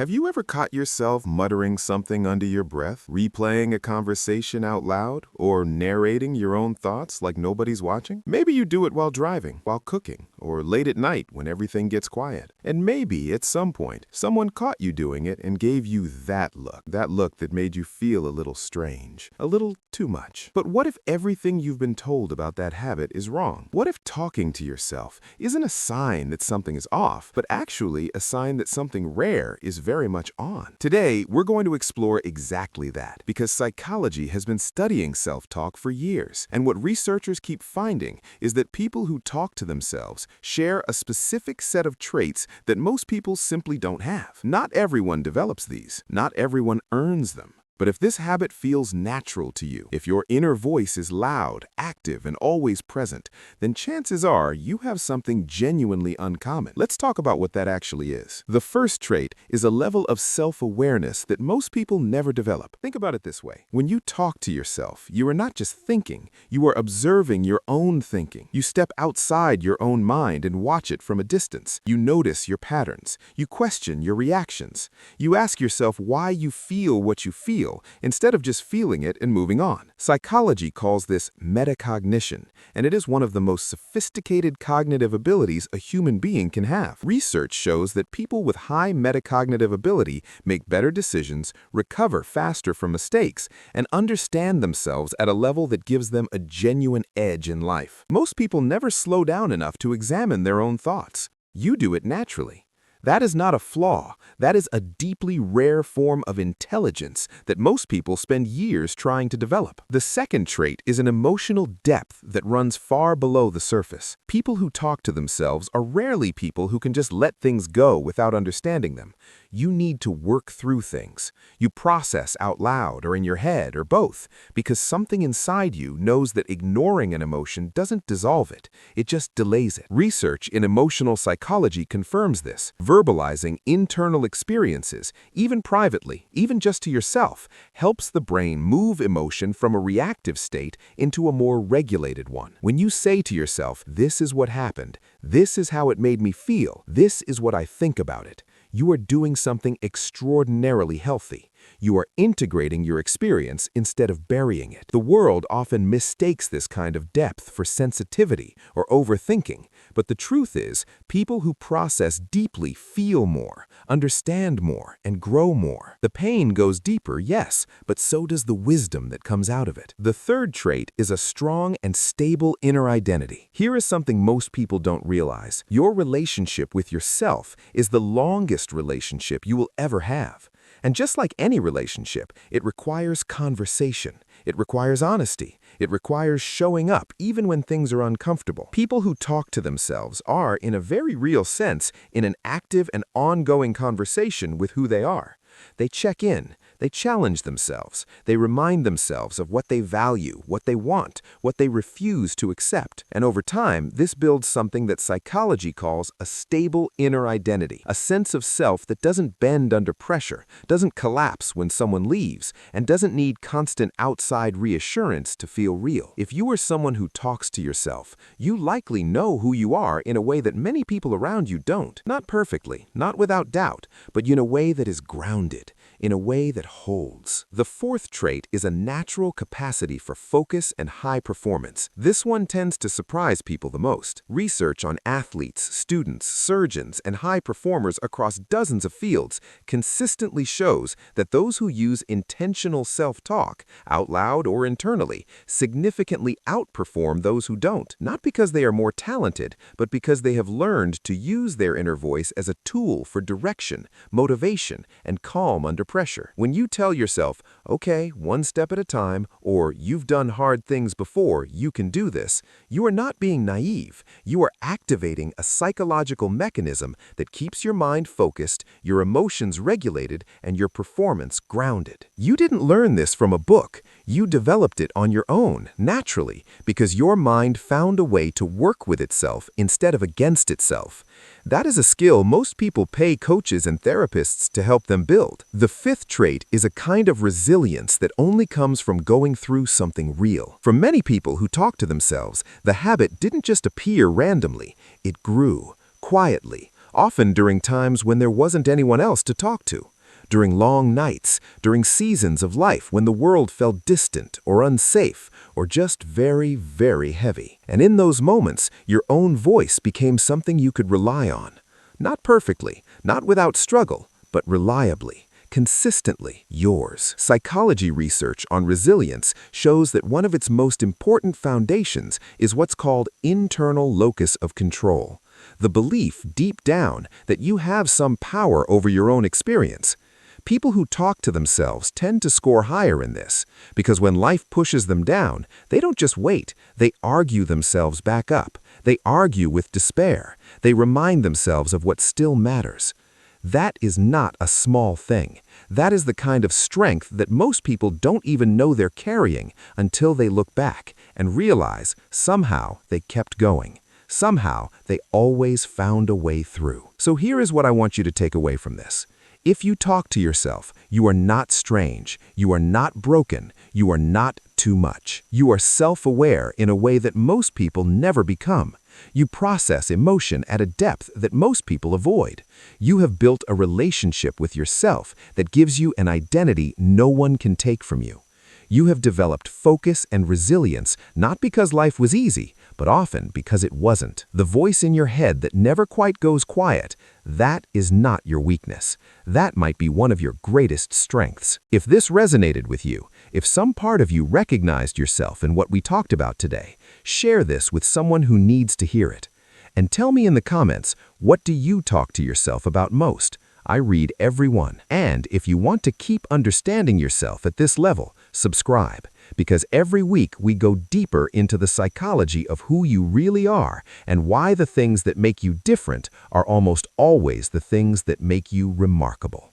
Have you ever caught yourself muttering something under your breath, replaying a conversation out loud, or narrating your own thoughts like nobody's watching? Maybe you do it while driving, while cooking, or late at night when everything gets quiet. And maybe at some point, someone caught you doing it and gave you that look that made you feel a little strange, a little too much. But what if everything you've been told about that habit is wrong? What if talking to yourself isn't a sign that something is off, but actually a sign that something rare is very much on? Today, we're going to explore exactly that, because psychology has been studying self-talk for years, and what researchers keep finding is that people who talk to themselves share a specific set of traits that most people simply don't have. Not everyone develops these. Not everyone earns them. But if this habit feels natural to you, if your inner voice is loud, active, and always present, then chances are you have something genuinely uncommon. Let's talk about what that actually is. The first trait is a level of self-awareness that most people never develop. Think about it this way. When you talk to yourself, you are not just thinking, you are observing your own thinking. You step outside your own mind and watch it from a distance. You notice your patterns. You question your reactions. You ask yourself why you feel what you feel, instead of just feeling it and moving on. Psychology calls this metacognition, and it is one of the most sophisticated cognitive abilities a human being can have. Research shows that people with high metacognitive ability make better decisions, recover faster from mistakes, and understand themselves at a level that gives them a genuine edge in life. Most people never slow down enough to examine their own thoughts. You do it naturally. That is not a flaw. That is a deeply rare form of intelligence that most people spend years trying to develop. The second trait is an emotional depth that runs far below the surface. People who talk to themselves are rarely people who can just let things go without understanding them. You need to work through things. You process out loud or in your head or both, because something inside you knows that ignoring an emotion doesn't dissolve it. It just delays it. Research in emotional psychology confirms this. Verbalizing internal experiences, even privately, even just to yourself, helps the brain move emotion from a reactive state into a more regulated one. When you say to yourself, "This is what happened, this is how it made me feel, this is what I think about it," you are doing something extraordinarily healthy. You are integrating your experience instead of burying it. The world often mistakes this kind of depth for sensitivity or overthinking, but the truth is, people who process deeply feel more, understand more, and grow more. The pain goes deeper, yes, but so does the wisdom that comes out of it. The third trait is a strong and stable inner identity. Here is something most people don't realize. Your relationship with yourself is the longest relationship you will ever have. And just like any relationship, it requires conversation. It requires honesty. It requires showing up even when things are uncomfortable. People who talk to themselves are, in a very real sense, in an active and ongoing conversation with who they are. They check in. They challenge themselves. They remind themselves of what they value, what they want, what they refuse to accept. And over time, this builds something that psychology calls a stable inner identity, a sense of self that doesn't bend under pressure, doesn't collapse when someone leaves, and doesn't need constant outside reassurance to feel real. If you are someone who talks to yourself, you likely know who you are in a way that many people around you don't. Not perfectly, not without doubt, but in a way that is grounded, in a way that holds. The fourth trait is a natural capacity for focus and high performance. This one tends to surprise people the most. Research on athletes, students, surgeons, and high performers across dozens of fields consistently shows that those who use intentional self-talk, out loud or internally, significantly outperform those who don't. Not because they are more talented, but because they have learned to use their inner voice as a tool for direction, motivation, and calm under pressure. When you tell yourself, "Okay, one step at a time," or "You've done hard things before, you can do this," you are not being naive. You are activating a psychological mechanism that keeps your mind focused, your emotions regulated, and your performance grounded. You didn't learn this from a book. You developed it on your own, naturally, because your mind found a way to work with itself instead of against itself. That is a skill most people pay coaches and therapists to help them build. The fifth trait is a kind of resilience that only comes from going through something real. For many people who talk to themselves, the habit didn't just appear randomly. It grew, quietly, often during times when there wasn't anyone else to talk to. during long nights, during seasons of life when the world felt distant or unsafe or just very, very heavy. And in those moments, your own voice became something you could rely on. Not perfectly, not without struggle, but reliably, consistently yours. Psychology research on resilience shows that one of its most important foundations is what's called internal locus of control, the belief deep down that you have some power over your own experience. People who talk to themselves tend to score higher in this, because when life pushes them down, they don't just wait, they argue themselves back up. They argue with despair. They remind themselves of what still matters. That is not a small thing. That is the kind of strength that most people don't even know they're carrying until they look back and realize somehow they kept going. Somehow they always found a way through. So here is what I want you to take away from this. If you talk to yourself, you are not strange, you are not broken, you are not too much. You are self-aware in a way that most people never become. You process emotion at a depth that most people avoid. You have built a relationship with yourself that gives you an identity no one can take from you. You have developed focus and resilience not because life was easy, but often because it wasn't. The voice in your head that never quite goes quiet, that is not your weakness. That might be one of your greatest strengths. If this resonated with you, if some part of you recognized yourself in what we talked about today, share this with someone who needs to hear it. And tell me in the comments, what do you talk to yourself about most? I read every one. And if you want to keep understanding yourself at this level, subscribe, because every week we go deeper into the psychology of who you really are and why the things that make you different are almost always the things that make you remarkable.